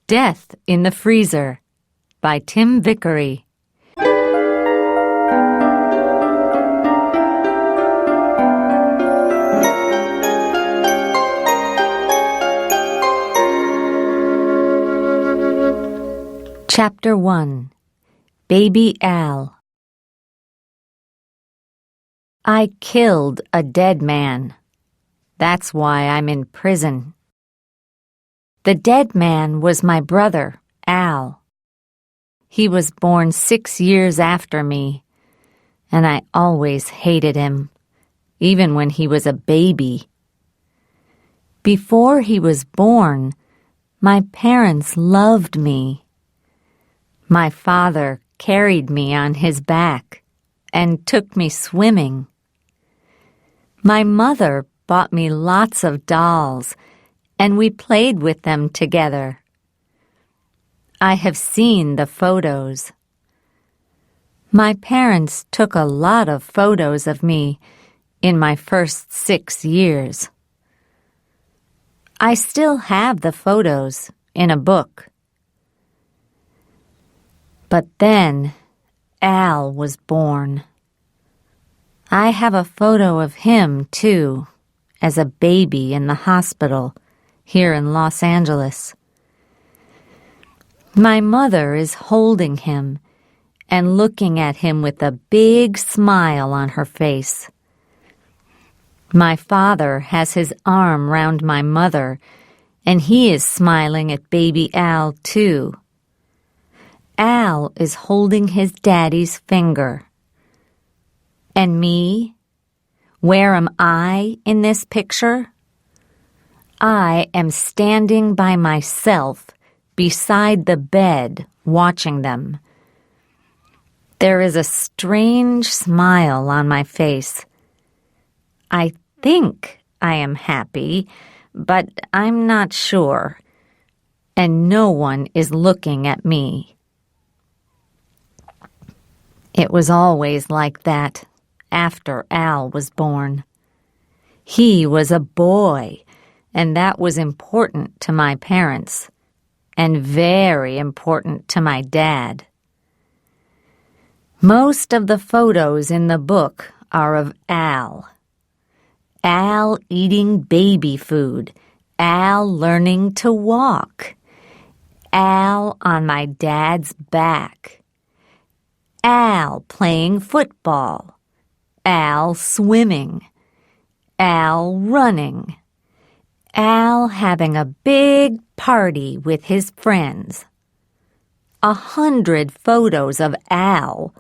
Death in the Freezer by Tim Vickery. Chapter 1. Baby Al. I killed a dead man. That's why I'm in prison. The dead man was my brother, Al. He was born 6 years after me, and I always hated him, even when he was a baby. Before he was born, my parents loved me. My father carried me on his back and took me swimming. My mother bought me lots of dolls, and we played with them together. I have seen the photos. My parents took a lot of photos of me in my first 6 years. I still have the photos in a book. But then Al was born. I have a photo of him, too, as a baby in the hospital here in Los Angeles. My mother is holding him and looking at him with a big smile on her face. My father has his arm round my mother, and he is smiling at baby Al, too. Al is holding his daddy's finger. And me? Where am I in this picture? I am standing by myself beside the bed watching them. There is a strange smile on my face. I think I am happy, but I'm not sure, and no one is looking at me. It was always like that after Al was born. He was a boy, and that was important to my parents, and very important to my dad. Most of the photos in the book are of Al. Al eating baby food, Al learning to walk, Al on my dad's back, Al playing football, Al swimming, Al running, Al having a big party with his friends. 100 photos of Al,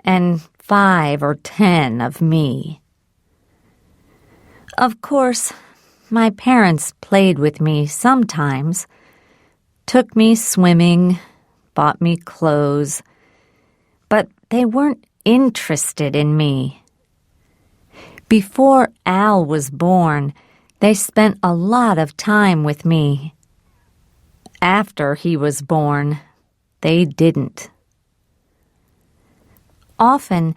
and 5 or 10 of me. Of course, my parents played with me sometimes, took me swimming, bought me clothes, but they weren't interested in me. Before Al was born, they spent a lot of time with me. After he was born, they didn't. Often,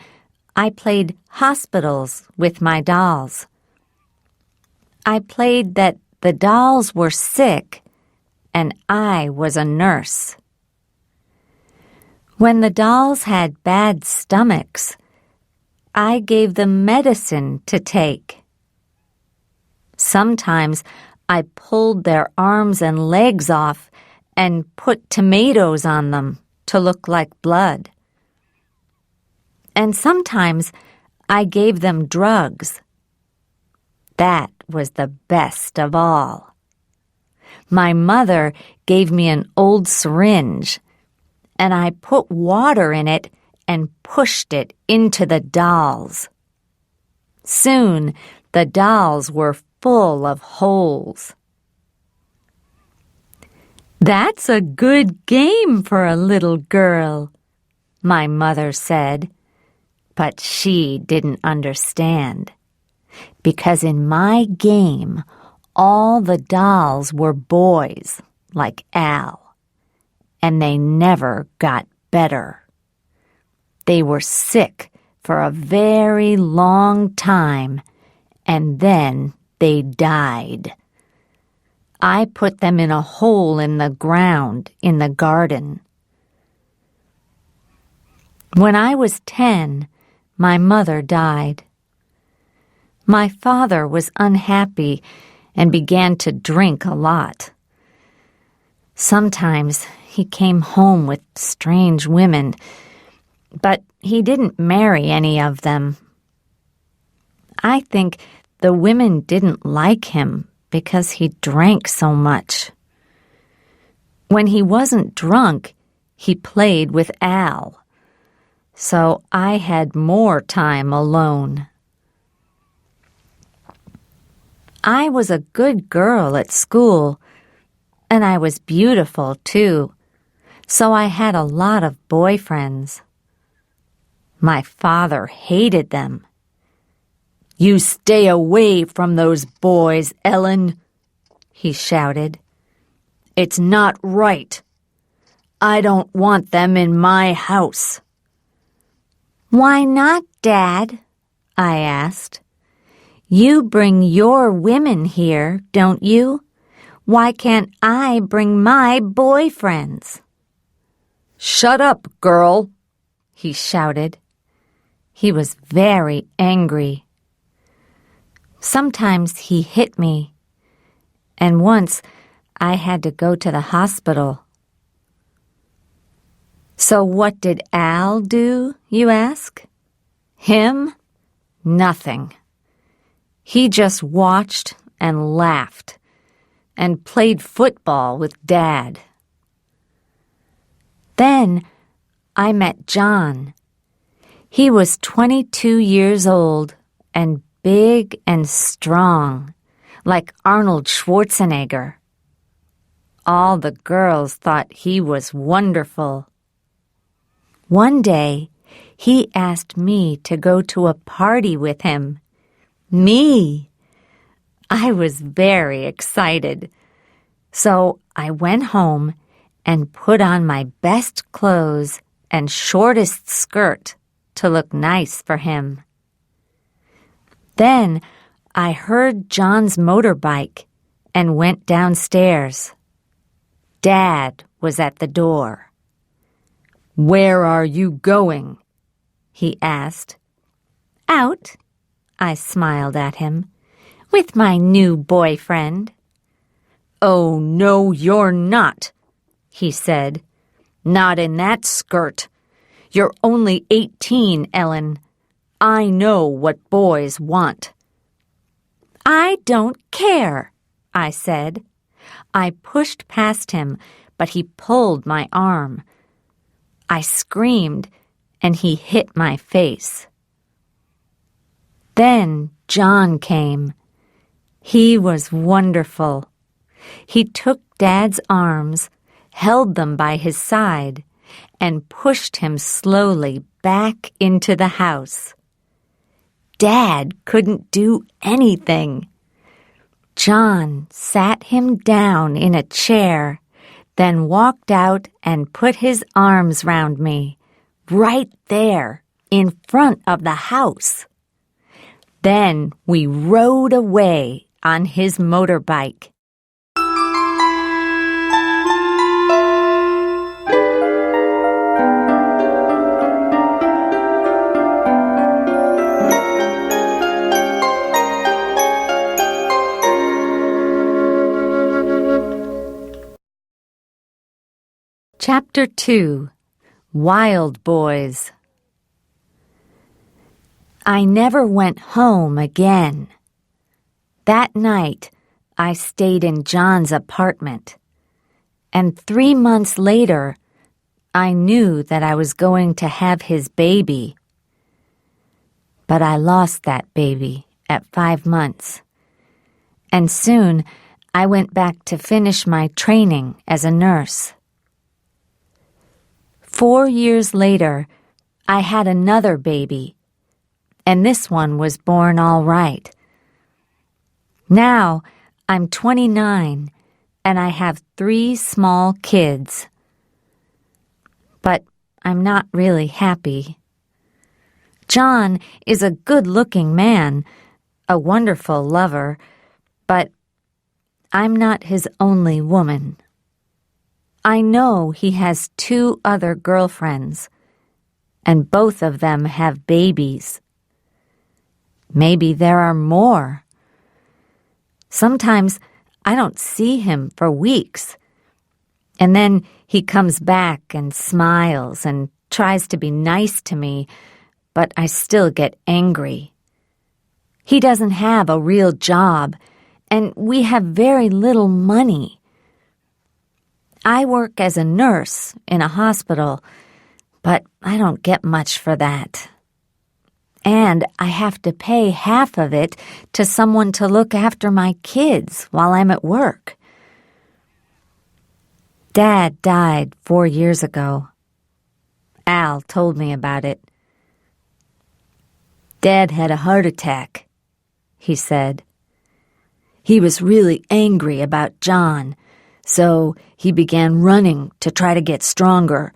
I played hospitals with my dolls. I played that the dolls were sick and I was a nurse. When the dolls had bad stomachs, I gave them medicine to take. Sometimes I pulled their arms and legs off and put tomatoes on them to look like blood. And sometimes I gave them drugs. That was the best of all. My mother gave me an old syringe, and I put water in it and pushed it into the dolls. Soon, the dolls were full of holes. "That's a good game for a little girl," my mother said. But she didn't understand, because in my game, all the dolls were boys like Al, and they never got better. They were sick for a very long time, and then they died. I put them in a hole in the ground in the garden. When I was 10, my mother died. My father was unhappy and began to drink a lot. Sometimes he came home with strange women, but he didn't marry any of them. I think the women didn't like him because he drank so much. When he wasn't drunk, he played with Al, so I had more time alone. I was a good girl at school, and I was beautiful too, so I had a lot of boyfriends. My father hated them. "You stay away from those boys, Ellen," he shouted. "It's not right. I don't want them in my house." "Why not, Dad?" I asked. "You bring your women here, don't you? Why can't I bring my boyfriends?" "Shut up, girl," he shouted. He was very angry. Sometimes he hit me, and once I had to go to the hospital. So what did Al do, you ask? Him? Nothing. He just watched and laughed and played football with Dad. Then I met John. He was 22 years old and big and strong, like Arnold Schwarzenegger. All the girls thought he was wonderful. One day, he asked me to go to a party with him. Me! I was very excited. So I went home and put on my best clothes and shortest skirt to look nice for him. Then I heard John's motorbike and went downstairs. Dad was at the door. "Where are you going?" he asked. "Out," I smiled at him, "with my new boyfriend." "Oh, no, you're not," he said. "Not in that skirt. You're only 18, Ellen. I know what boys want." "I don't care," I said. I pushed past him, but he pulled my arm. I screamed, and he hit my face. Then John came. He was wonderful. He took Dad's arms, held them by his side, and pushed him slowly back into the house. Dad couldn't do anything. John sat him down in a chair, then walked out and put his arms round me, right there in front of the house. Then we rode away on his motorbike. Chapter 2. Wild Boys. I never went home again. That night, I stayed in John's apartment, and 3 months later, I knew that I was going to have his baby. But I lost that baby at 5 months, and soon I went back to finish my training as a nurse. 4 years later, I had another baby, and this one was born all right. Now, I'm 29, and I have 3 small kids. But I'm not really happy. John is a good-looking man, a wonderful lover, but I'm not his only woman. I know he has 2 other girlfriends, and both of them have babies. Maybe there are more. Sometimes I don't see him for weeks, and then he comes back and smiles and tries to be nice to me, but I still get angry. He doesn't have a real job, and we have very little money. I work as a nurse in a hospital, but I don't get much for that. And I have to pay half of it to someone to look after my kids while I'm at work. Dad died 4 years ago. Al told me about it. Dad had a heart attack, he said. He was really angry about John, so he began running to try to get stronger,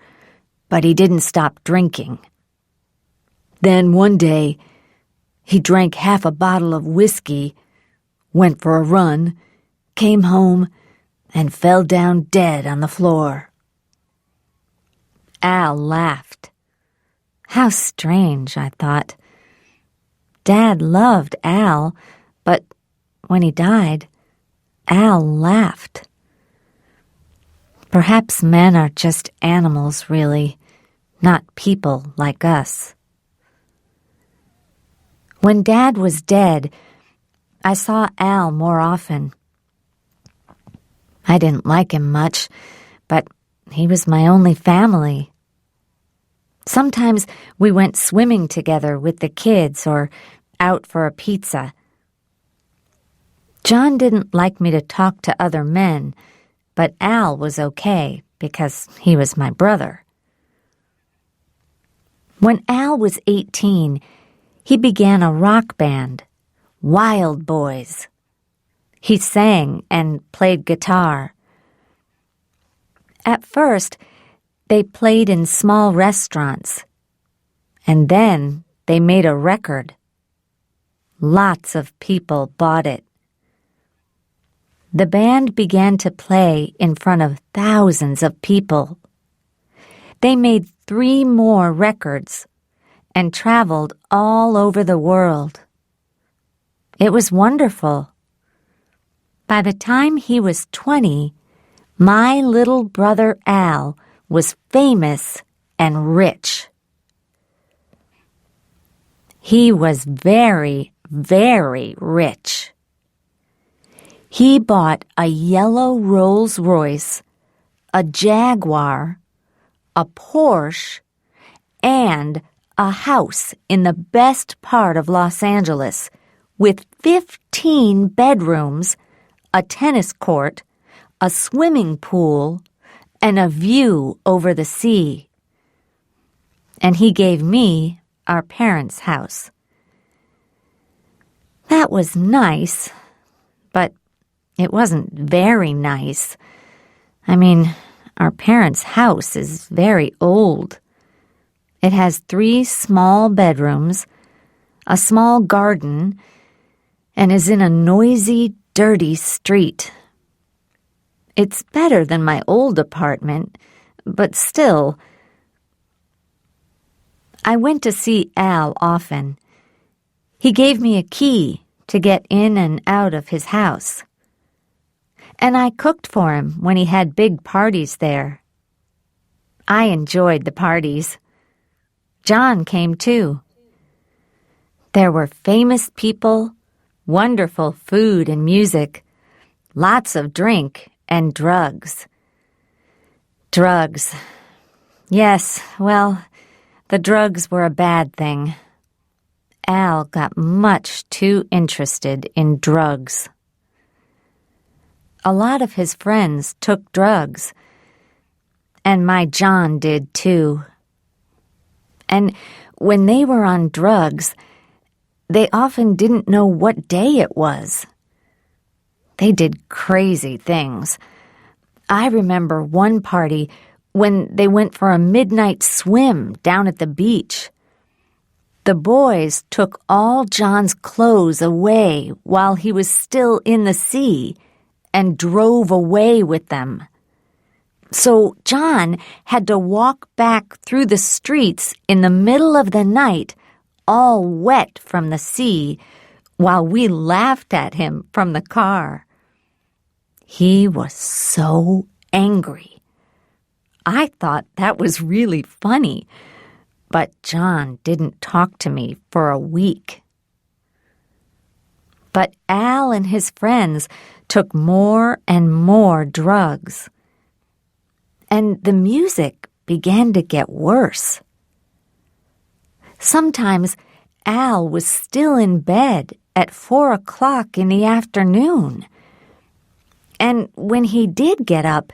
but he didn't stop drinking. Then one day, he drank half a bottle of whiskey, went for a run, came home, and fell down dead on the floor. Al laughed. How strange, I thought. Dad loved Al, but when he died, Al laughed. Perhaps men are just animals, really, not people like us. When Dad was dead, I saw Al more often. I didn't like him much, but he was my only family. Sometimes we went swimming together with the kids or out for a pizza. John didn't like me to talk to other men, but Al was okay because he was my brother. When Al was 18, he began a rock band, Wild Boys. He sang and played guitar. At first, they played in small restaurants, and then they made a record. Lots of people bought it. The band began to play in front of thousands of people. They made 3 more records and traveled all over the world. It was wonderful. By the time he was 20, my little brother Al was famous and rich. He was very, very rich. He bought a yellow Rolls-Royce, a Jaguar, a Porsche, and a house in the best part of Los Angeles with 15 bedrooms, a tennis court, a swimming pool, and a view over the sea. And he gave me our parents' house. That was nice, but it wasn't very nice. I mean, our parents' house is very old. It has 3 small bedrooms, a small garden, and is in a noisy, dirty street. It's better than my old apartment, but still. I went to see Al often. He gave me a key to get in and out of his house. And I cooked for him when he had big parties there. I enjoyed the parties. John came too. There were famous people, wonderful food and music, lots of drink and drugs. Drugs. Yes, well, the drugs were a bad thing. Al got much too interested in drugs. A lot of his friends took drugs, and my John did too. And when they were on drugs, they often didn't know what day it was. They did crazy things. I remember one party when they went for a midnight swim down at the beach. The boys took all John's clothes away while he was still in the sea and drove away with them. So John had to walk back through the streets in the middle of the night, all wet from the sea, while we laughed at him from the car. He was so angry. I thought that was really funny, but John didn't talk to me for a week. But Al and his friends took more and more drugs. And the music began to get worse. Sometimes Al was still in bed at 4 o'clock in the afternoon. And when he did get up,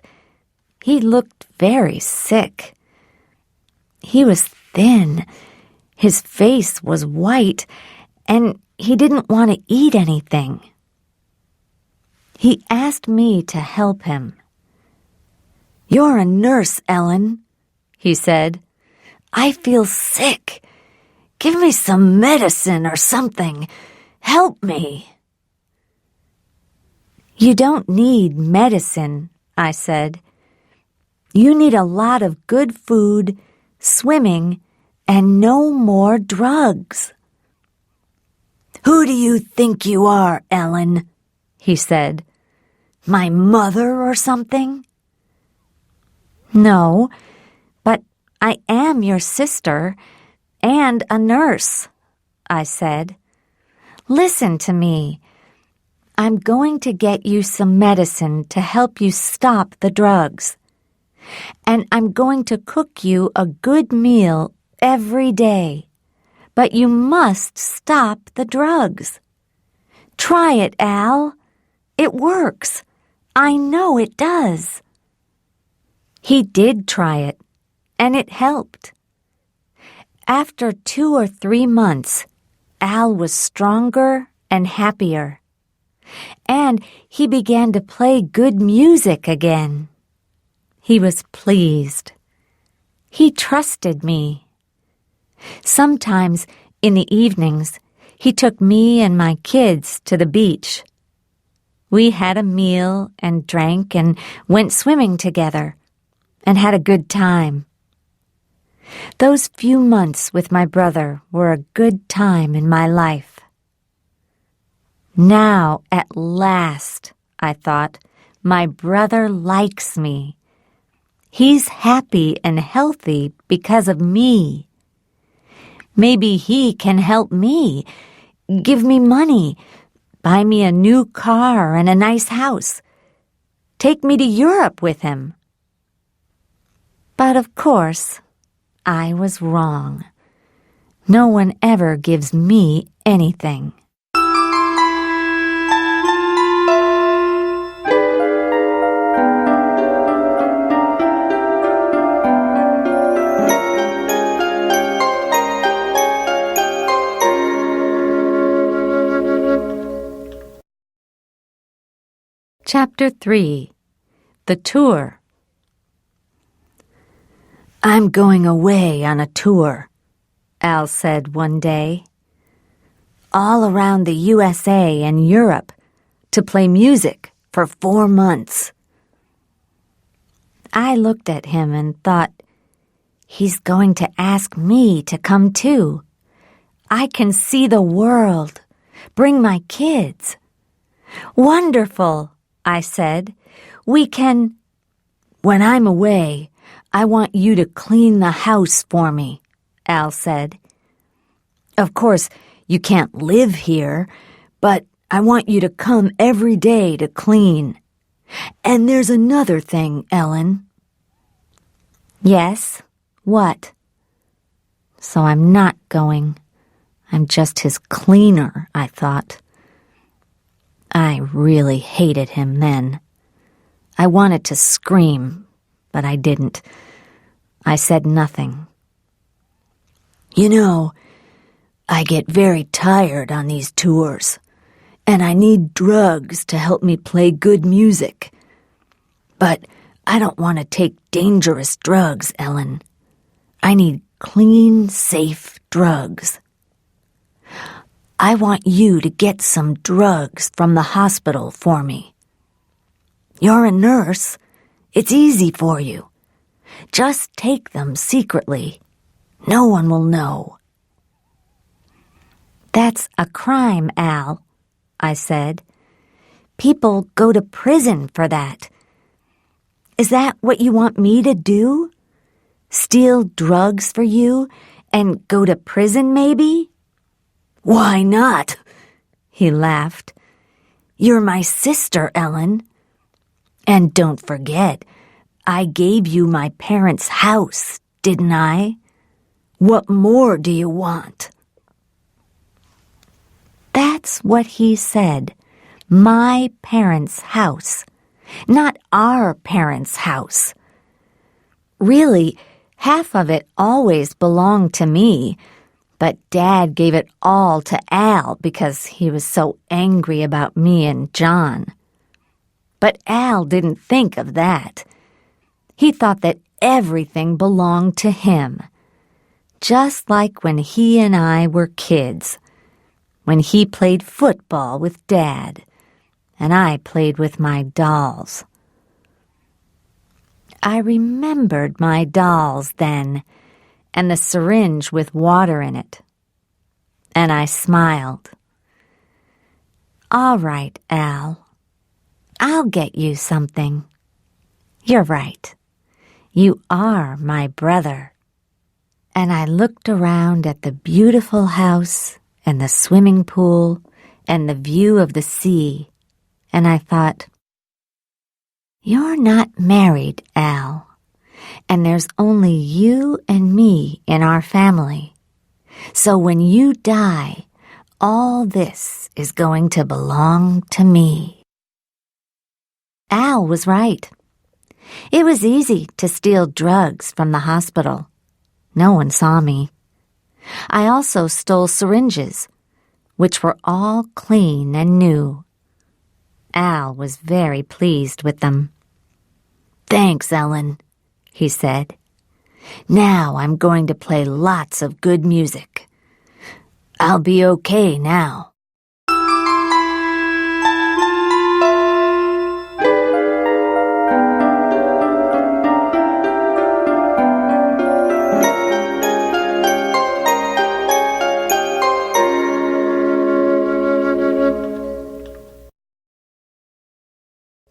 he looked very sick. He was thin, his face was white, and he didn't want to eat anything. He asked me to help him. "You're a nurse, Ellen," he said. "I feel sick. Give me some medicine or something. Help me." "You don't need medicine," I said. "You need a lot of good food, swimming, and no more drugs." "Who do you think you are, Ellen?" he said. "My mother or something?" "No, but I am your sister and a nurse," I said. "Listen to me. I'm going to get you some medicine to help you stop the drugs. And I'm going to cook you a good meal every day. But you must stop the drugs. Try it, Al. It works. I know it does." He did try it, and it helped. After 2 or 3 months, Al was stronger and happier. And he began to play good music again. He was pleased. He trusted me. Sometimes in the evenings, he took me and my kids to the beach. We had a meal and drank and went swimming together and had a good time. Those few months with my brother were a good time in my life. Now, at last, I thought, my brother likes me. He's happy and healthy because of me. Maybe he can help me, give me money, buy me a new car and a nice house, take me to Europe with him. But of course, I was wrong. No one ever gives me anything. Chapter 3. The Tour. "I'm going away on a tour," Al said one day. "All around the USA and Europe to play music for 4 months. I looked at him and thought, he's going to ask me to come too. I can see the world, bring my kids. Wonderful, I said. We can... When I'm away, I want you to clean the house for me, Al said. Of course, you can't live here, but I want you to come every day to clean. And there's another thing, Ellen. Yes? What? So I'm not going. I'm just his cleaner, I thought. I really hated him then. I wanted to scream, but I didn't. I said nothing. You know, I get very tired on these tours, and I need drugs to help me play good music. But I don't want to take dangerous drugs, Ellen. I need clean, safe drugs. I want you to get some drugs from the hospital for me. You're a nurse. It's easy for you. Just take them secretly. No one will know." "That's a crime, Al," I said. "People go to prison for that. Is that what you want me to do? Steal drugs for you and go to prison, maybe?" "Why not?" he laughed. "You're my sister, Ellen. And don't forget, I gave you my parents' house, didn't I? What more do you want?" That's what he said. My parents' house, not our parents' house. Really, half of it always belonged to me, but Dad gave it all to Al because he was so angry about me and John. But Al didn't think of that. He thought that everything belonged to him, just like when he and I were kids, when he played football with Dad, and I played with my dolls. I remembered my dolls then, and the syringe with water in it. And I smiled. "All right, Al. I'll get you something. You're right. You are my brother." And I looked around at the beautiful house and the swimming pool and the view of the sea, and I thought, "You're not married, Al, and there's only you and me in our family. So when you die, all this is going to belong to me." Al was right. It was easy to steal drugs from the hospital. No one saw me. I also stole syringes, which were all clean and new. Al was very pleased with them. "Thanks, Ellen," he said. "Now I'm going to play lots of good music. I'll be okay now."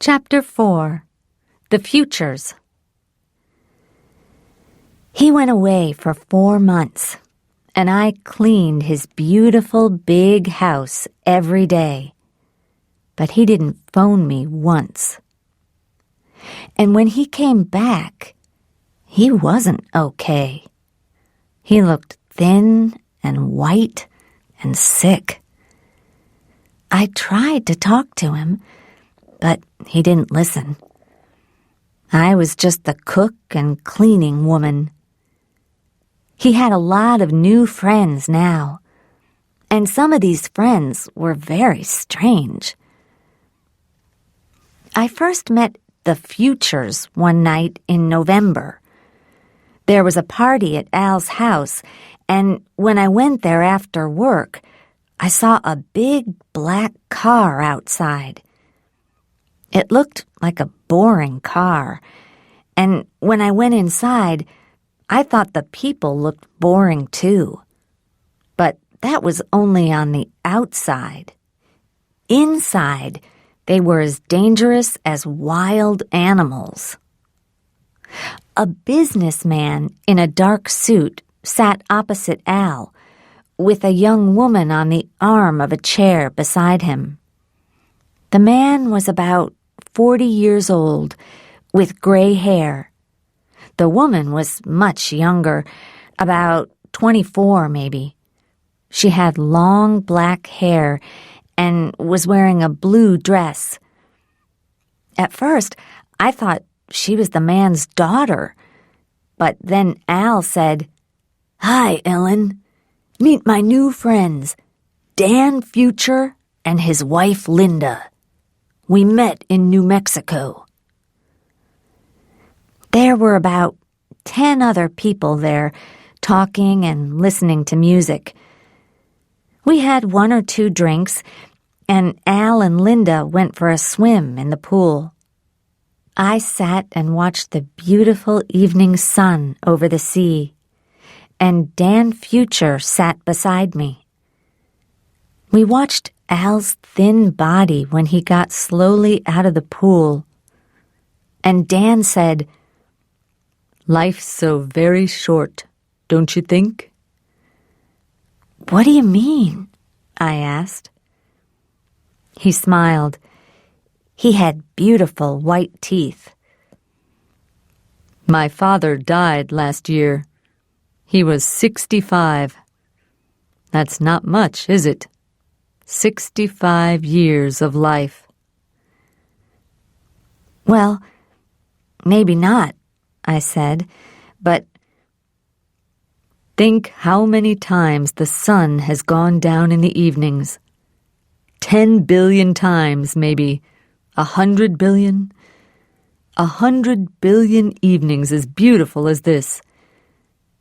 Chapter 4. The Futures. He went away for 4 months, and I cleaned his beautiful big house every day. But he didn't phone me once. And when he came back, he wasn't okay. He looked thin and white and sick. I tried to talk to him, but he didn't listen. I was just the cook and cleaning woman. He had a lot of new friends now, and some of these friends were very strange. I first met the Futures one night in November. There was a party at Al's house, and when I went there after work, I saw a big black car outside. It looked like a boring car, and when I went inside, I thought the people looked boring too. But that was only on the outside. Inside, they were as dangerous as wild animals. A businessman in a dark suit sat opposite Al, with a young woman on the arm of a chair beside him. The man was about 40 years old, with gray hair. The woman was much younger, about 24 maybe. She had long black hair and was wearing a blue dress. At first, I thought she was the man's daughter, but then Al said, "Hi, Ellen. Meet my new friends, Dan Future and his wife Linda. We met in New Mexico." There were about 10 other people there, talking and listening to music. We had 1 or 2 drinks, and Al and Linda went for a swim in the pool. I sat and watched the beautiful evening sun over the sea, and Dan Future sat beside me. We watched Al's thin body when he got slowly out of the pool, and Dan said, "Life's so very short, don't you think?" "What do you mean?" I asked. He smiled. He had beautiful white teeth. "My father died last year. He was 65. That's not much, is it? 65 years of life." "Well, maybe not," I said, "but think how many times the sun has gone down in the evenings. 10 billion times, maybe. 100 billion? 100 billion evenings as beautiful as this.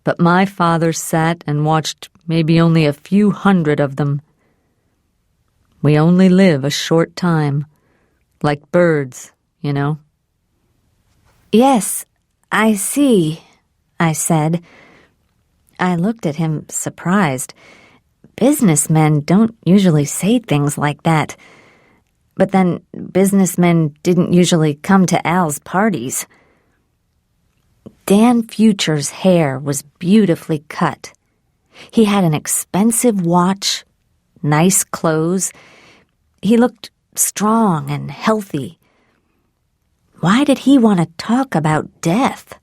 But my father sat and watched maybe only a few hundred of them. We only live a short time, like birds, you know." "Yes, I see," I said. I looked at him surprised. Businessmen don't usually say things like that. But then businessmen didn't usually come to Al's parties. Dan Future's hair was beautifully cut. He had an expensive watch, nice clothes. He looked strong and healthy. Why did he want to talk about death?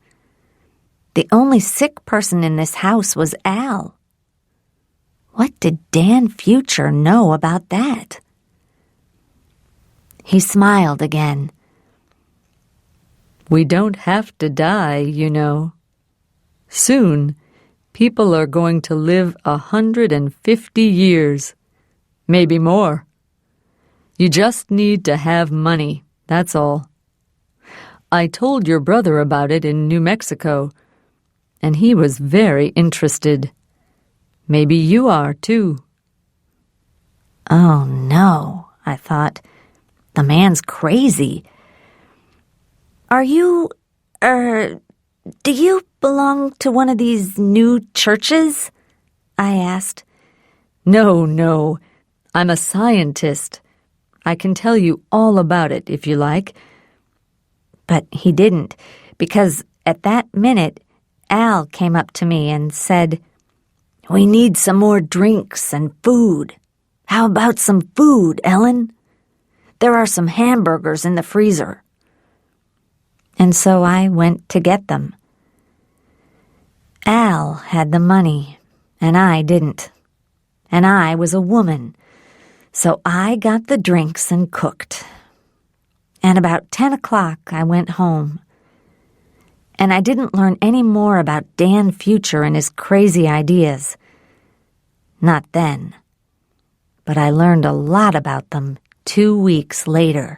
The only sick person in this house was Al. What did Dan Future know about that? He smiled again. "We don't have to die, you know. Soon, people are going to live 150 years, maybe more. You just need to have money, that's all. I told your brother about it in New Mexico, and he was very interested. Maybe you are, too." Oh, no, I thought. The man's crazy. Do you belong to one of these new churches?" I asked. No, I'm a scientist. I can tell you all about it if you like." But he didn't, because at that minute, Al came up to me and said, "We need some more drinks and food. How about some food, Ellen? There are some hamburgers in the freezer." And so I went to get them. Al had the money, and I didn't. And I was a woman, so I got the drinks and cooked. And about 10 o'clock I went home. And I didn't learn any more about Dan Future and his crazy ideas. Not then. But I learned a lot about them 2 weeks later.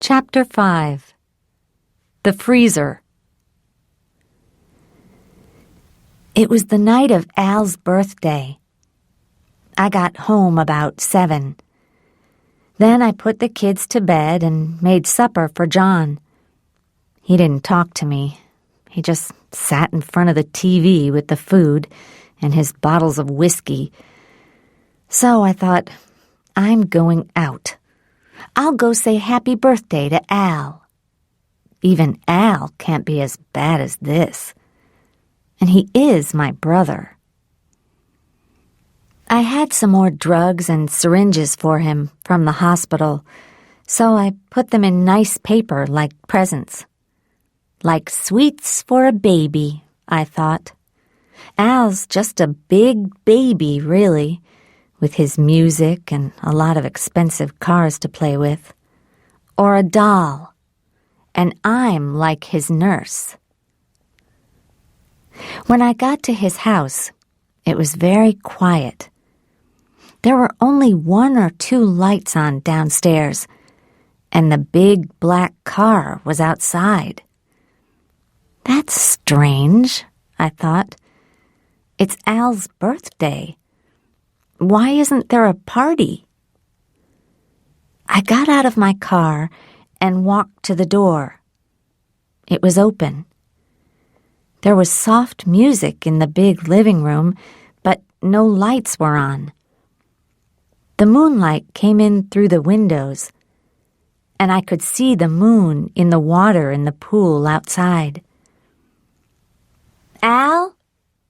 Chapter 5. The Freezer. It was the night of Al's birthday. I got home about 7. Then I put the kids to bed and made supper for John. He didn't talk to me. He just sat in front of the TV with the food and his bottles of whiskey. So I thought, I'm going out. I'll go say happy birthday to Al. Even Al can't be as bad as this. And he is my brother. I had some more drugs and syringes for him from the hospital, so I put them in nice paper like presents. Like sweets for a baby, I thought. Al's just a big baby, really, with his music and a lot of expensive cars to play with. Or a doll. And I'm like his nurse. When I got to his house, it was very quiet. There were only 1 or 2 lights on downstairs, and the big black car was outside. That's strange, I thought. It's Al's birthday. Why isn't there a party? I got out of my car and walked to the door. It was open. There was soft music in the big living room, but no lights were on. The moonlight came in through the windows, and I could see the moon in the water in the pool outside. "Al?"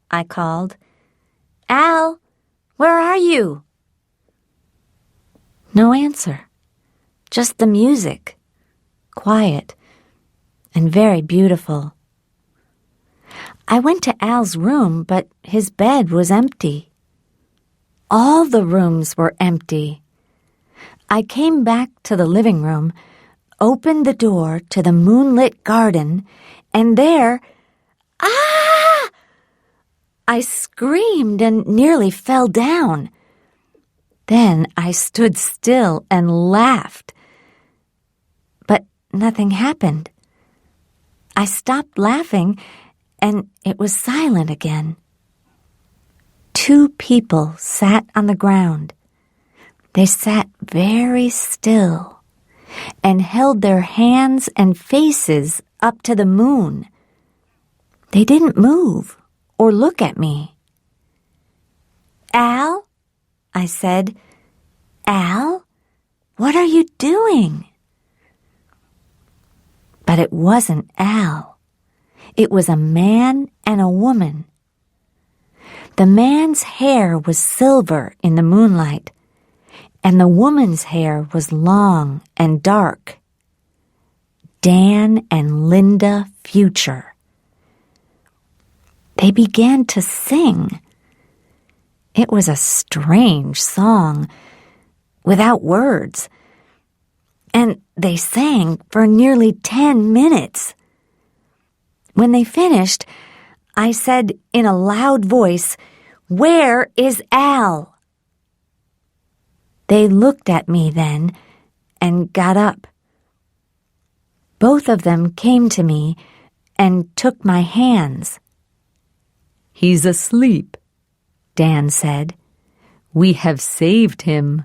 I called. "Al, where are you?" No answer. Just the music, quiet and very beautiful. I went to Al's room, but his bed was empty. All the rooms were empty. I came back to the living room, opened the door to the moonlit garden, and there, ah! I screamed and nearly fell down. Then I stood still and laughed. But nothing happened. I stopped laughing, and it was silent again. 2 people sat on the ground. They sat very still and held their hands and faces up to the moon. They didn't move or look at me. "Al?" I said. "Al, what are you doing?" But it wasn't Al. It was a man and a woman. The man's hair was silver in the moonlight, and the woman's hair was long and dark. Dan and Linda Future. They began to sing. It was a strange song, without words, and they sang for nearly 10 minutes. When they finished, I said in a loud voice, "Where is Al?" They looked at me then and got up. Both of them came to me and took my hands. "He's asleep," Dan said. "We have saved him."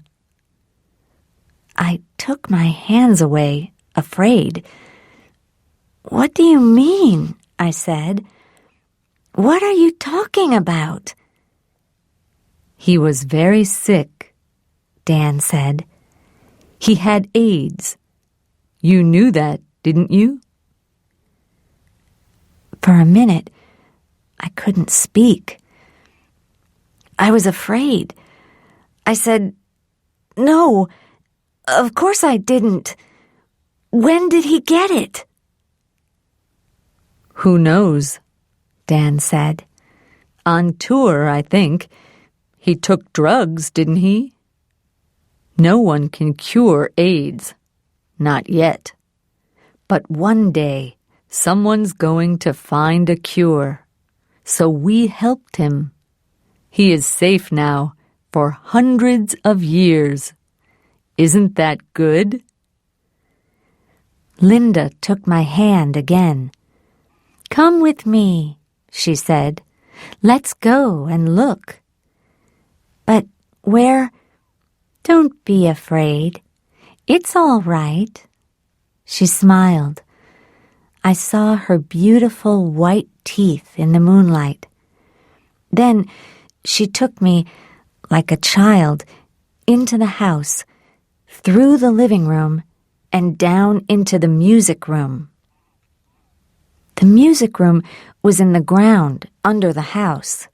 I took my hands away, afraid. "What do you mean?" I said. "What are you talking about?" "He was very sick," Dan said. "He had AIDS. You knew that, didn't you?" For a minute, I couldn't speak. I was afraid. I said, "No, of course I didn't. When did he get it?" "Who knows?" Dan said. "On tour, I think. He took drugs, didn't he? No one can cure AIDS. Not yet. But one day, someone's going to find a cure. So we helped him. He is safe now for hundreds of years. Isn't that good?" Linda took my hand again. "Come with me," she said. "Let's go and look." "But where?" "Don't be afraid. It's all right." She smiled. I saw her beautiful white teeth in the moonlight. Then she took me, like a child, into the house, through the living room, and down into the music room. The music room was in the ground under the house.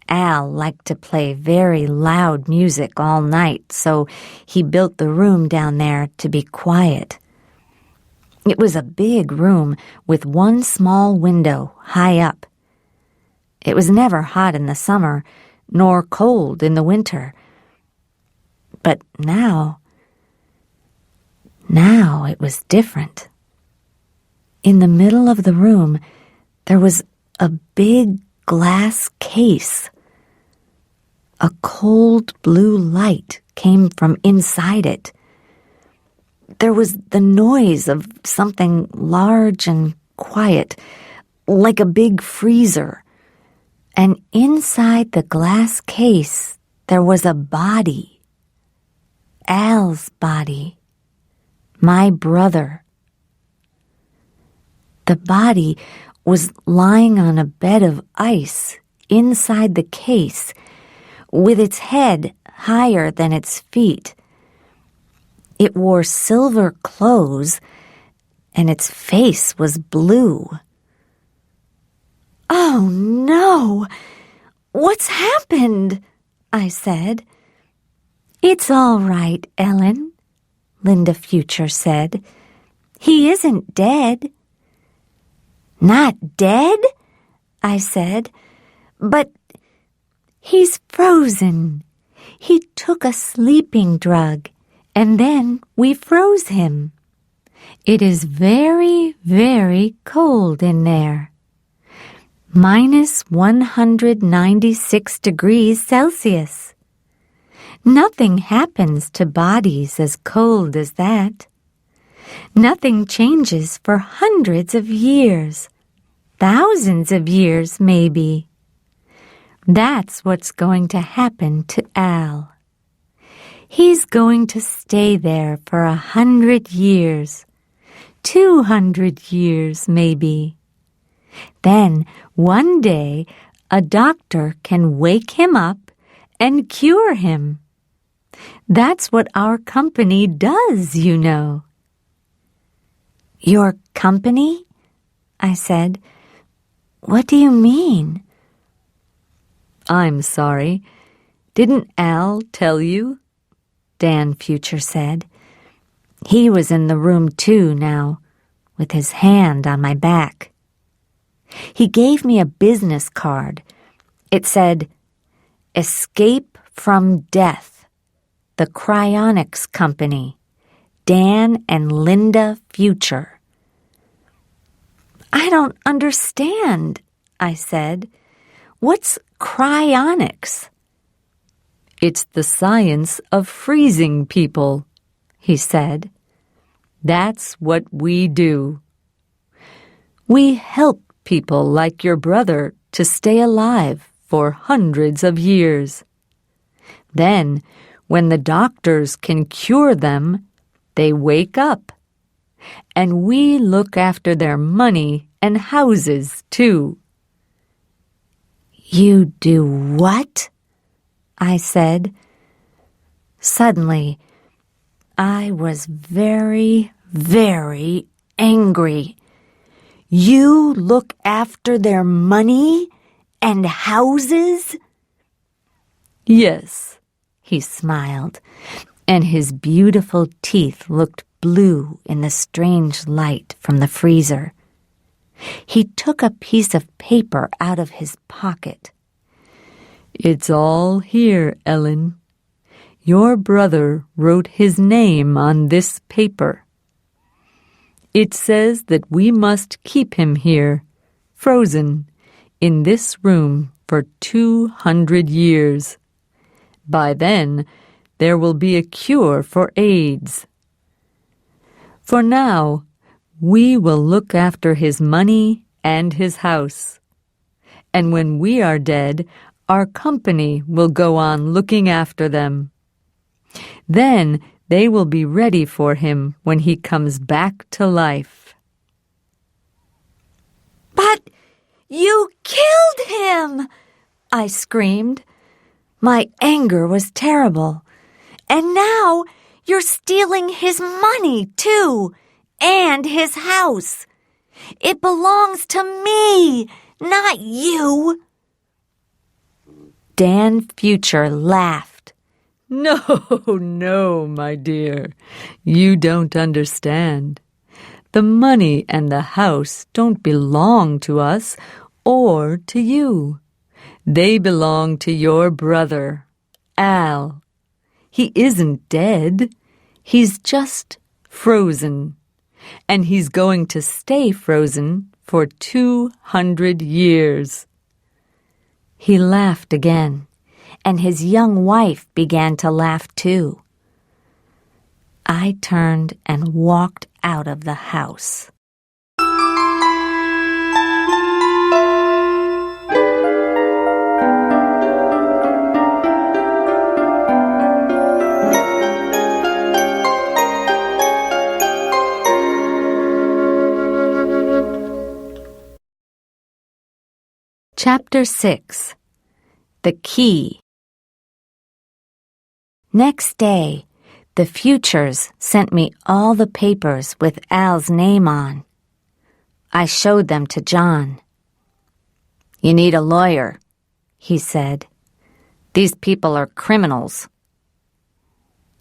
Al liked to play very loud music all night, so he built the room down there to be quiet. It was a big room with one small window high up. It was never hot in the summer, nor cold in the winter. But now it was different. In the middle of the room, there was a big glass case. A cold blue light came from inside it. There was the noise of something large and quiet, like a big freezer. And inside the glass case, there was a body. Al's body. My brother. The body was lying on a bed of ice inside the case, with its head higher than its feet. It wore silver clothes, and its face was blue. "Oh, no! What's happened?" I said. "It's all right, Ellen," Linda Future said. "He isn't dead." "Not dead?" I said. "But he's frozen. He took a sleeping drug, and then we froze him. It is very, very cold in there. Minus 196 degrees Celsius. Nothing happens to bodies as cold as that. Nothing changes for hundreds of years, thousands of years maybe. That's what's going to happen to Al. He's going to stay there for 100 years, 200 years maybe. Then one day a doctor can wake him up and cure him. That's what our company does, you know." "Your company?" I said. "What do you mean?" "I'm sorry. Didn't Al tell you?" Dan Future said. He was in the room too now, with his hand on my back. He gave me a business card. It said, "Escape from Death, the Cryonics Company, Dan and Linda Future." "I don't understand," I said. "What's cryonics?" "It's the science of freezing people," he said. "That's what we do. We help people like your brother to stay alive for hundreds of years. Then, when the doctors can cure them, they wake up. And we look after their money and houses, too." "You do what?" I said. Suddenly, I was very, very angry. "You look after their money and houses?" "Yes," he smiled, and his beautiful teeth looked blue in the strange light from the freezer. He took a piece of paper out of his pocket. "It's all here, Ellen. Your brother wrote his name on this paper. It says that we must keep him here, frozen, in this room for 200 years. By then, there will be a cure for AIDS. For now, we will look after his money and his house. And when we are dead, our company will go on looking after them. Then they will be ready for him when he comes back to life." "But you killed him!" I screamed. My anger was terrible. "And now you're stealing his money, too, and his house. It belongs to me, not you." Dan Future laughed. "No, no, my dear. You don't understand. The money and the house don't belong to us or to you. They belong to your brother, Al. He isn't dead. He's just frozen. And he's going to stay frozen for 200 years. He laughed again, and his young wife began to laugh too. I turned and walked out of the house. Chapter 6. The Key. Next day, the Futures sent me all the papers with Al's name on. I showed them to John. "You need a lawyer," he said. "These people are criminals."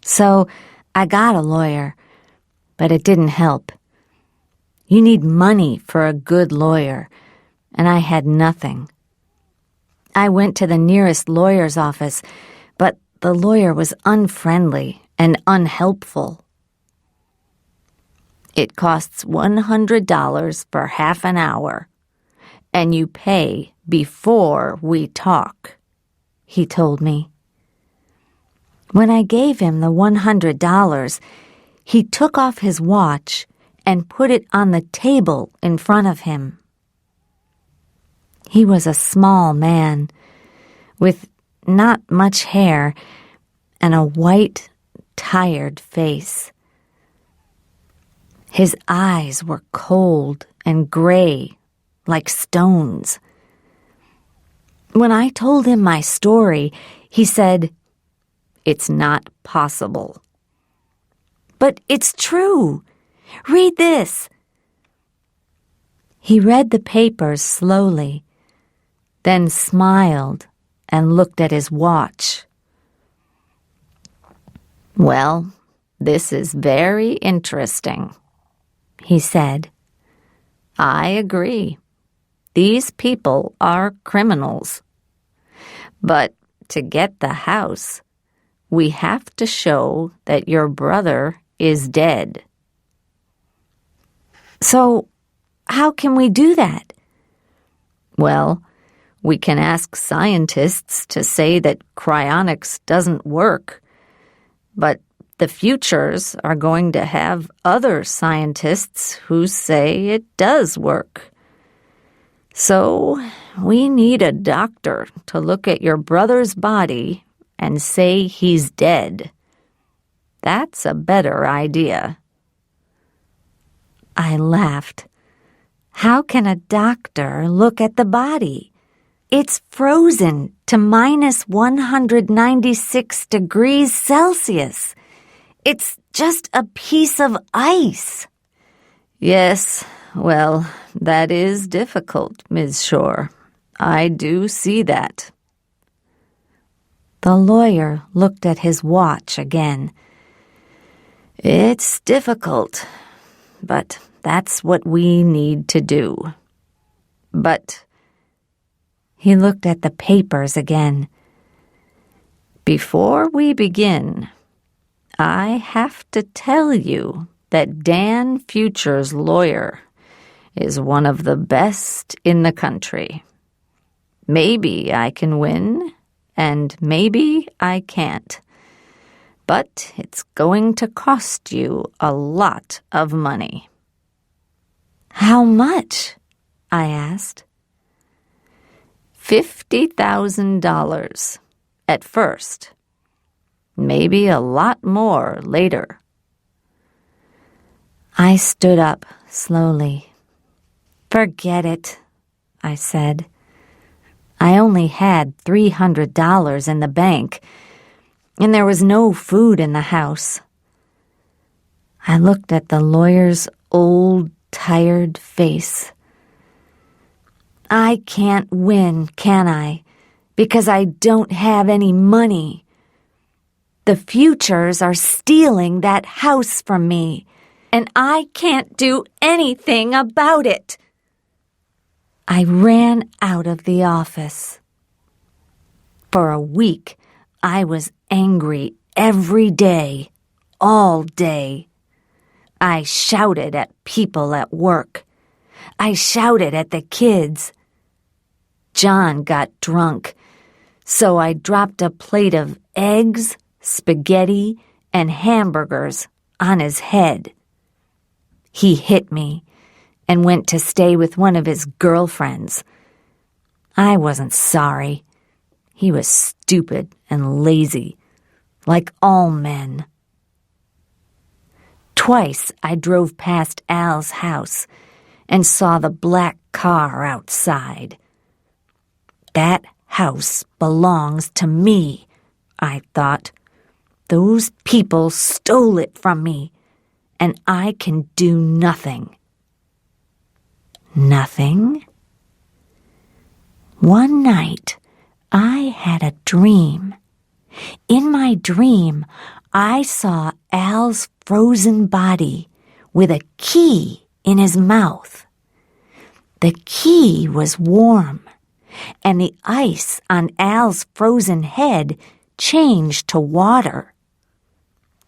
So I got a lawyer, but it didn't help. You need money for a good lawyer, and I had nothing. I went to the nearest lawyer's office, but the lawyer was unfriendly and unhelpful. "It costs $100 for half an hour, and you pay before we talk," he told me. When I gave him the $100, he took off his watch and put it on the table in front of him. He was a small man, with not much hair and a white, tired face. His eyes were cold and gray, like stones. When I told him my story, he said, "It's not possible." "But it's true. Read this." He read the papers slowly, then smiled and looked at his watch. "Well, this is very interesting," he said. "I agree. These people are criminals. But to get the house, we have to show that your brother is dead." "So, how can we do that?" "Well, we can ask scientists to say that cryonics doesn't work, but the Futures are going to have other scientists who say it does work. So we need a doctor to look at your brother's body and say he's dead. That's a better idea." I laughed. "How can a doctor look at the body? It's frozen to minus 196 degrees Celsius. It's just a piece of ice." "Yes, well, that is difficult, Ms. Shore. I do see that." The lawyer looked at his watch again. "It's difficult, but that's what we need to do. But," he looked at the papers again, "before we begin, I have to tell you that Dan Future's lawyer is one of the best in the country. Maybe I can win, and maybe I can't. But it's going to cost you a lot of money." "How much?" I asked. $50,000 at first. Maybe a lot more later." I stood up slowly. "Forget it," I said. I only had $300 in the bank, and there was no food in the house. I looked at the lawyer's old, tired face. "I can't win, can I? Because I don't have any money. The Futures are stealing that house from me, and I can't do anything about it." I ran out of the office. For a week, I was angry every day, all day. I shouted at people at work. I shouted at the kids. John got drunk, so I dropped a plate of eggs, spaghetti, and hamburgers on his head. He hit me and went to stay with one of his girlfriends. I wasn't sorry. He was stupid and lazy, like all men. Twice I drove past Al's house and saw the black car outside. That house belongs to me, I thought. Those people stole it from me, and I can do nothing. Nothing? One night, I had a dream. In my dream, I saw Al's frozen body with a key in his mouth. The key was warm, and the ice on Al's frozen head changed to water.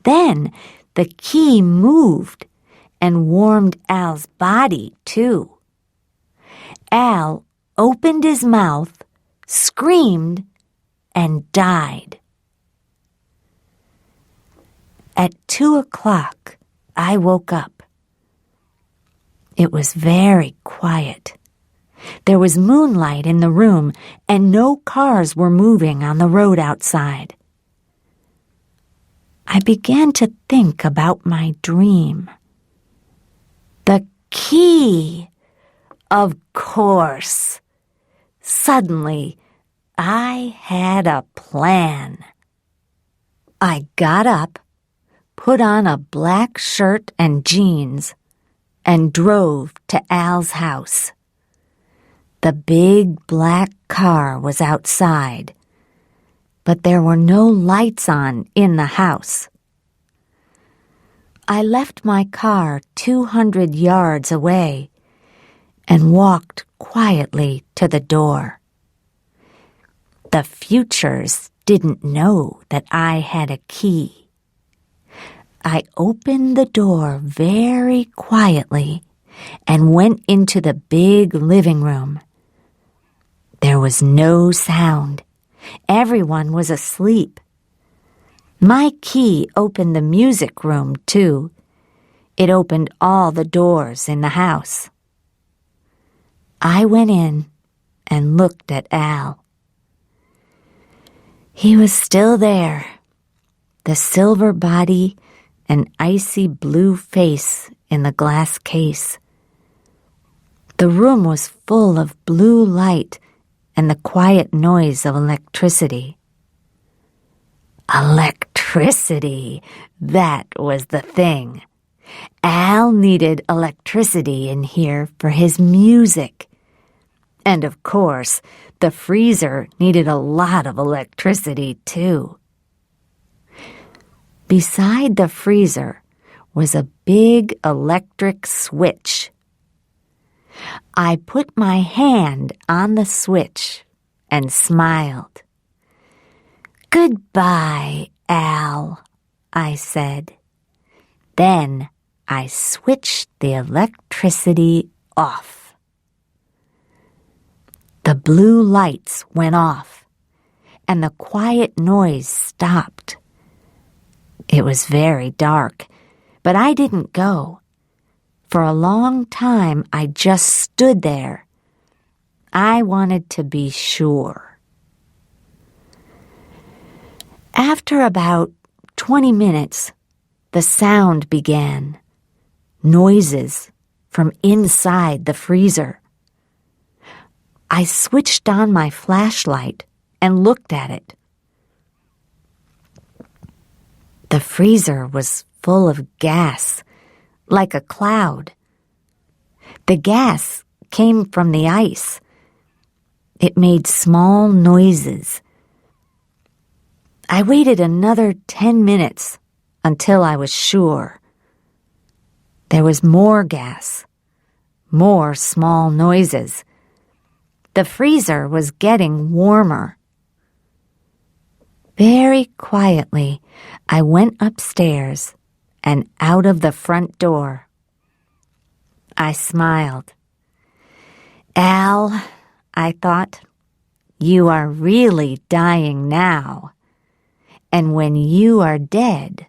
Then the key moved and warmed Al's body, too. Al opened his mouth, screamed, and died. At 2:00, I woke up. It was very quiet. There was moonlight in the room, and no cars were moving on the road outside. I began to think about my dream. The key! Of course! Suddenly, I had a plan. I got up, put on a black shirt and jeans, and drove to Al's house. The big black car was outside, but there were no lights on in the house. I left my car 200 yards away and walked quietly to the door. The Futures didn't know that I had a key. I opened the door very quietly and went into the big living room. There was no sound. Everyone was asleep. My key opened the music room, too. It opened all the doors in the house. I went in and looked at Al. He was still there, the silver body and icy blue face in the glass case. The room was full of blue light and the quiet noise of electricity. Electricity! That was the thing. Al needed electricity in here for his music. And of course, the freezer needed a lot of electricity, too. Beside the freezer was a big electric switch. I put my hand on the switch and smiled. "Goodbye, Al," I said. Then I switched the electricity off. The blue lights went off, and the quiet noise stopped. It was very dark, but I didn't go. For a long time, I just stood there. I wanted to be sure. After about 20 minutes, the sound began. Noises from inside the freezer. I switched on my flashlight and looked at it. The freezer was full of gas, like a cloud. The gas came from the ice. It made small noises. I waited another 10 minutes until I was sure. There was more gas, more small noises. The freezer was getting warmer. Very quietly, I went upstairs and out of the front door. I smiled. Al, I thought, You are really dying now. And when you are dead,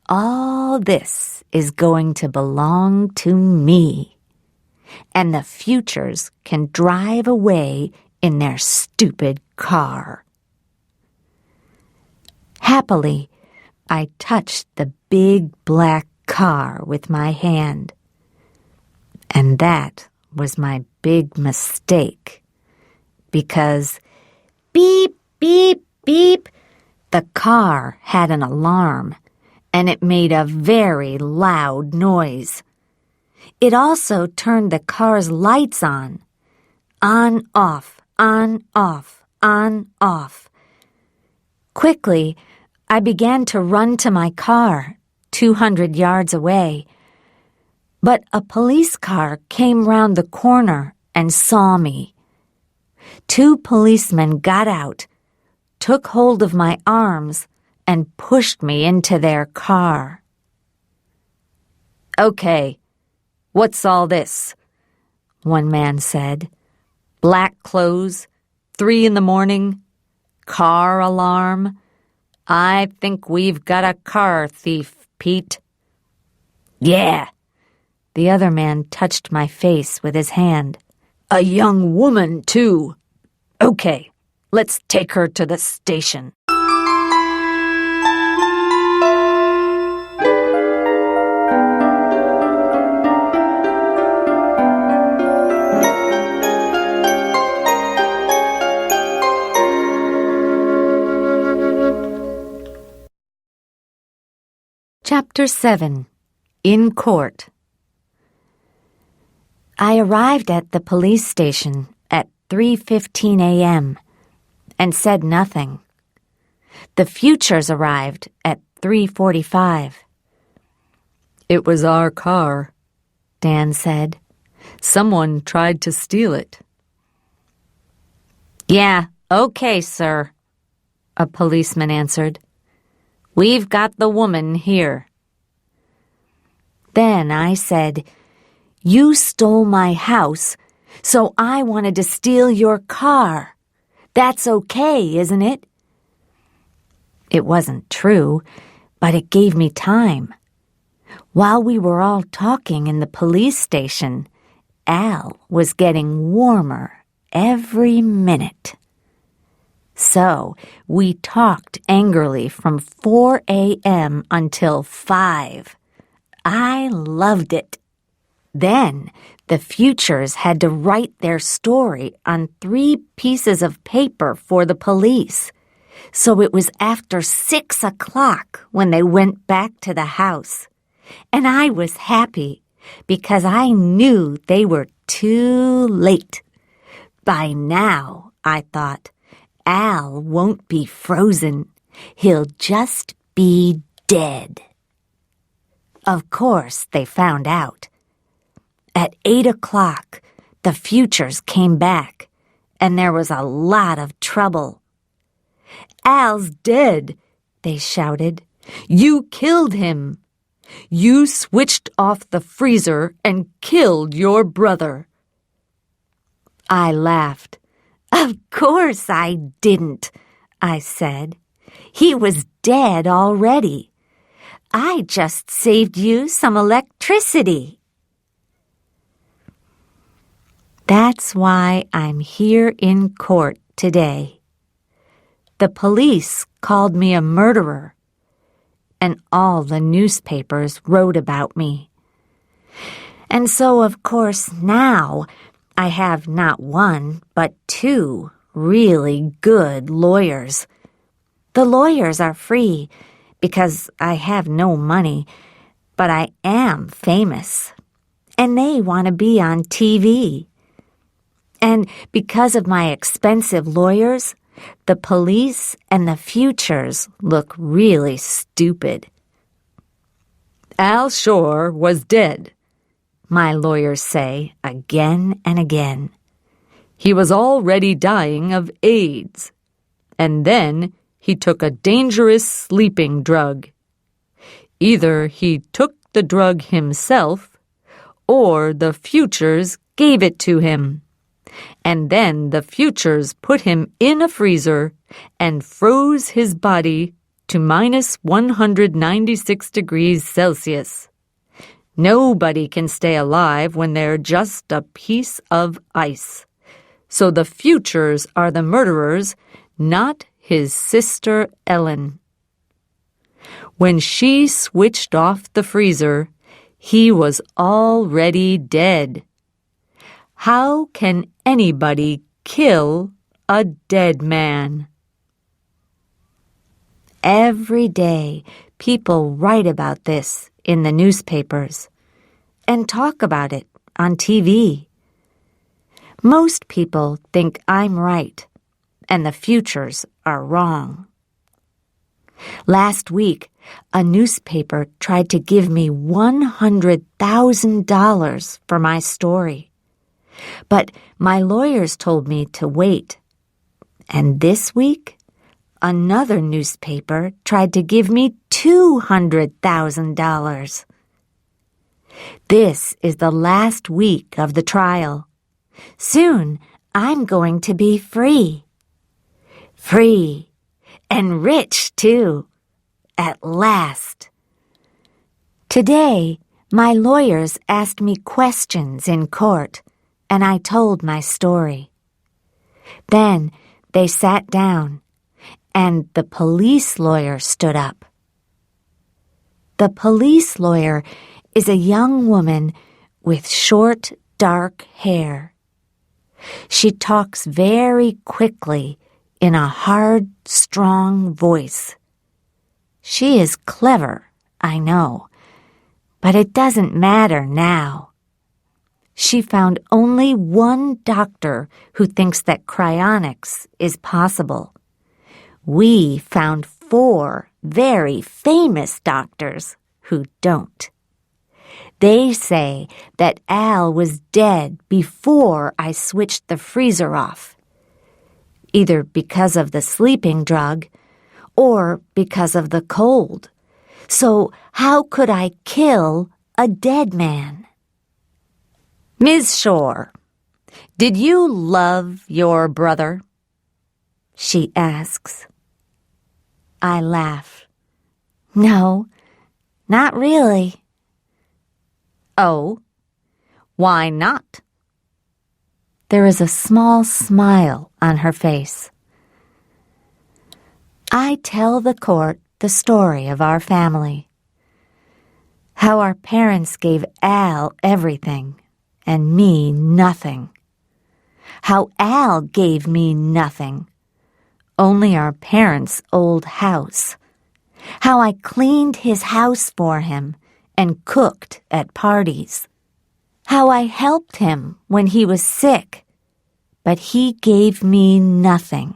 all this is going to belong to me. And the futures can drive away in their stupid car. Happily, I touched the big black car with my hand. And that was my big mistake. Because beep, beep, beep, the car had an alarm, and it made a very loud noise. It also turned the car's lights on. On, off, on, off, on, off. Quickly, I began to run to my car, 200 yards away. But a police car came round the corner and saw me. 2 policemen got out, took hold of my arms, and pushed me into their car. "Okay, what's all this?" one man said. "Black clothes, 3 in the morning, car alarm. I think we've got a car thief, Pete." "Yeah." The other man touched my face with his hand. "A young woman, too. Okay, let's take her to the station." Chapter 7. In Court. I arrived at the police station at 3:15 a.m. and said nothing. The Futures arrived at 3:45. "It was our car," Dan said. "Someone tried to steal it." "Yeah, okay, sir," a policeman answered. "We've got the woman here." Then I said, "You stole my house, so I wanted to steal your car. That's okay, isn't it?" It wasn't true, but it gave me time. While we were all talking in the police station, Al was getting warmer every minute. So we talked angrily from 4 a.m. until 5. I loved it. Then the Futures had to write their story on 3 pieces of paper for the police. So it was after 6 o'clock when they went back to the house. And I was happy because I knew they were too late. By now, I thought, Al won't be frozen. He'll just be dead. Of course, they found out. At 8 o'clock, the Futures came back, and there was a lot of trouble. "Al's dead," they shouted. "You killed him. You switched off the freezer and killed your brother." I laughed. "Of course I didn't," I said. "He was dead already. I just saved you some electricity." That's why I'm here in court today. The police called me a murderer, and all the newspapers wrote about me. And so, of course, now I have not 1, but 2 really good lawyers. The lawyers are free because I have no money, but I am famous, and they want to be on TV. And because of my expensive lawyers, the police and the Futures look really stupid. "Al Shore was dead," my lawyers say again and again. "He was already dying of AIDS. And then he took a dangerous sleeping drug. Either he took the drug himself, or the Futures gave it to him. And then the Futures put him in a freezer and froze his body to minus 196 degrees Celsius. Nobody can stay alive when they're just a piece of ice. So the Futures are the murderers, not his sister Ellen. When she switched off the freezer, he was already dead. How can anybody kill a dead man? Every day, people write about this in the newspapers and talk about it on TV. Most people think I'm right and the Futures are wrong. Last week, a newspaper tried to give me $100,000 for my story. But my lawyers told me to wait. And this week, another newspaper tried to give me $200,000. This is the last week of the trial. Soon, I'm going to be free. Free. And rich, too. At last. Today, my lawyers asked me questions in court, and I told my story. Then they sat down, and the police lawyer stood up. The police lawyer is a young woman with short, dark hair. She talks very quickly in a hard, strong voice. She is clever, I know, but it doesn't matter now. She found only one doctor who thinks that cryonics is possible. We found 4 very famous doctors who don't. They say that Al was dead before I switched the freezer off, either because of the sleeping drug or because of the cold. So how could I kill a dead man? Ms. Shore, did you love your brother? She asks. I laugh. No, not really. Oh, why not? There is a small smile on her face. I tell the court the story of our family. How our parents gave Al everything and me nothing. How Al gave me nothing, only our parents' old house. How I cleaned his house for him and cooked at parties. How I helped him when he was sick, but he gave me nothing.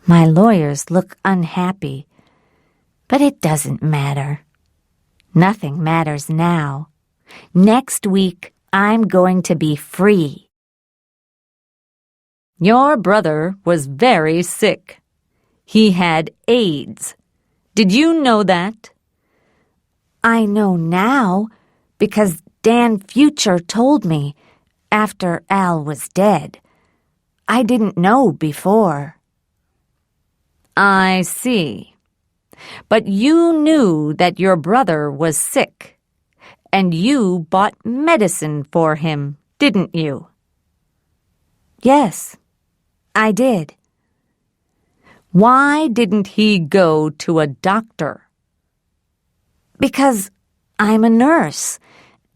My lawyers look unhappy, but it doesn't matter. Nothing matters now. Next week, I'm going to be free. Your brother was very sick. He had AIDS. Did you know that? I know now because Dan Future told me after Al was dead. I didn't know before. I see. But you knew that your brother was sick, and you bought medicine for him, didn't you? Yes, I did. Why didn't he go to a doctor? Because I'm a nurse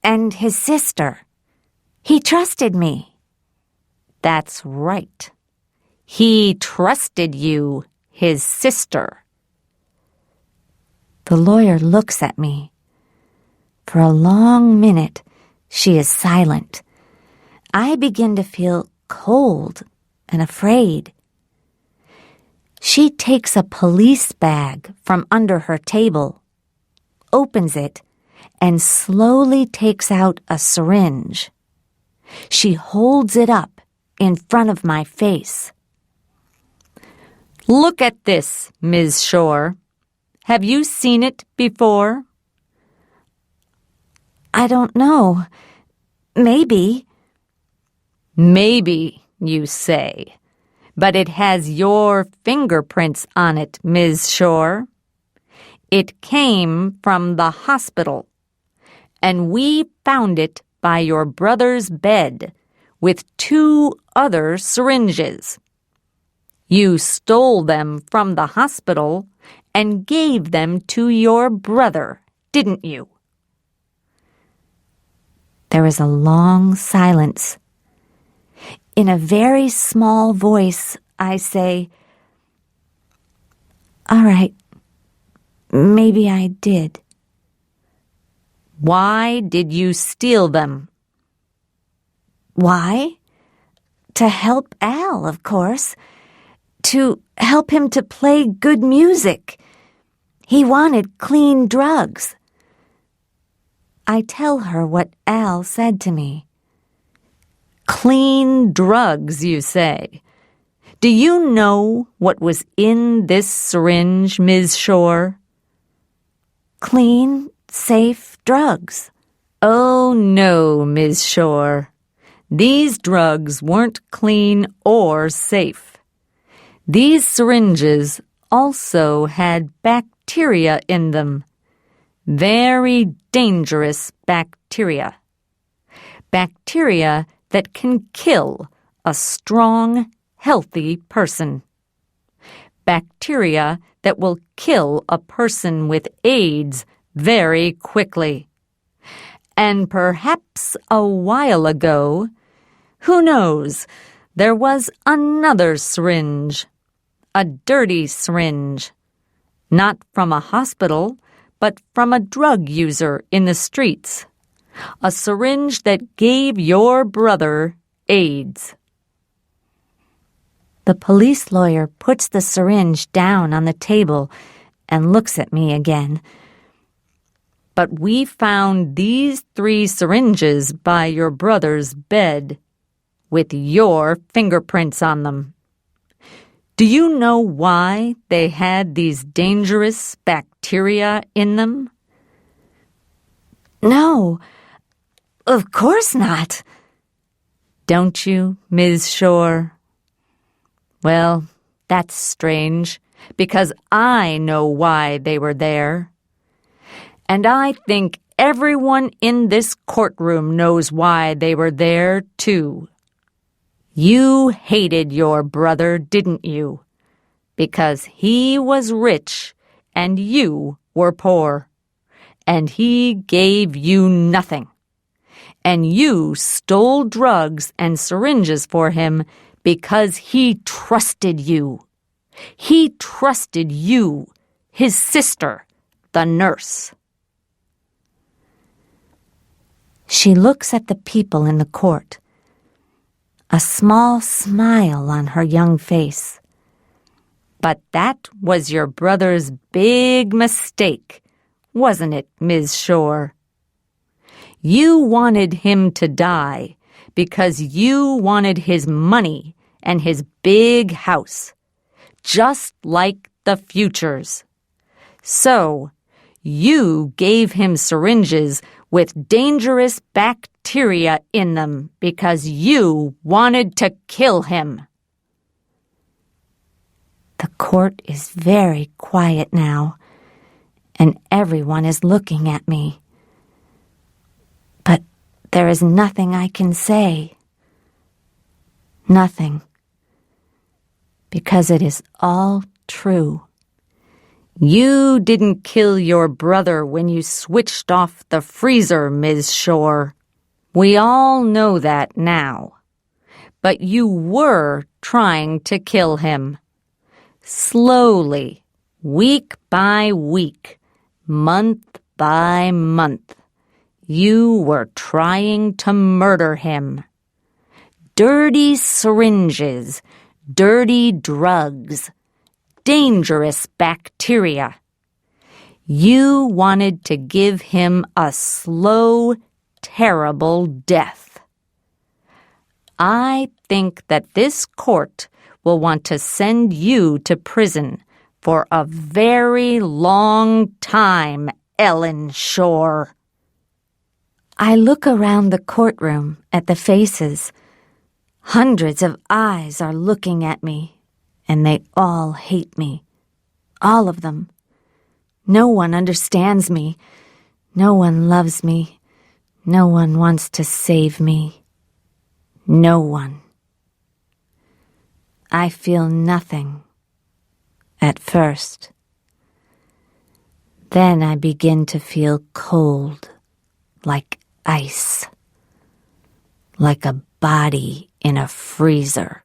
and his sister. He trusted me. That's right. He trusted you, his sister. The lawyer looks at me. For a long minute, she is silent. I begin to feel cold and afraid. She takes a police bag from under her table, opens it, and slowly takes out a syringe. She holds it up in front of my face. Look at this, Ms. Shore. Have you seen it before? I don't know. Maybe. Maybe, you say, but it has your fingerprints on it, Ms. Shore. It came from the hospital, and we found it by your brother's bed with 2 other syringes. You stole them from the hospital and gave them to your brother, didn't you? There is a long silence. In a very small voice, I say, "All right, maybe I did." Why did you steal them? Why? To help Al, of course. To help him to play good music. He wanted clean drugs. I tell her what Al said to me. Clean drugs, you say. Do you know what was in this syringe, Ms. Shore? Clean, safe drugs. Oh, no, Ms. Shore. These drugs weren't clean or safe. These syringes also had bacteria in them. Very dangerous bacteria. Bacteria that can kill a strong, healthy person. Bacteria that will kill a person with AIDS very quickly. And perhaps a while ago, who knows, there was another syringe. A dirty syringe. Not from a hospital, but from a drug user in the streets. A syringe that gave your brother AIDS. The police lawyer puts the syringe down on the table and looks at me again. But we found these 3 syringes by your brother's bed with your fingerprints on them. Do you know why they had these dangerous bacteria in them? No, of course not. Don't you, Ms. Shore? Well, that's strange, because I know why they were there. And I think everyone in this courtroom knows why they were there, too. You hated your brother, didn't you? Because he was rich and you were poor. And he gave you nothing. And you stole drugs and syringes for him because he trusted you. He trusted you, his sister, the nurse. She looks at the people in the court. A small smile on her young face. But that was your brother's big mistake, wasn't it, Ms. Shore? You wanted him to die because you wanted his money and his big house, just like the Futures. So, you gave him syringes with dangerous bacteria in them because you wanted to kill him. The court is very quiet now, and everyone is looking at me. But there is nothing I can say. Nothing. Because it is all true. You didn't kill your brother when you switched off the freezer, Ms. Shore. We all know that now. But you were trying to kill him. Slowly, week by week, month by month, you were trying to murder him. Dirty syringes, dirty drugs, dangerous bacteria. You wanted to give him a slow, terrible death. I think that this court will want to send you to prison for a very long time, Ellen Shore. I look around the courtroom at the faces. Hundreds of eyes are looking at me, and they all hate me. All of them. No one understands me. No one loves me. No one wants to save me. No one. I feel nothing. At first. Then I begin to feel cold, like ice. Like a body in a freezer.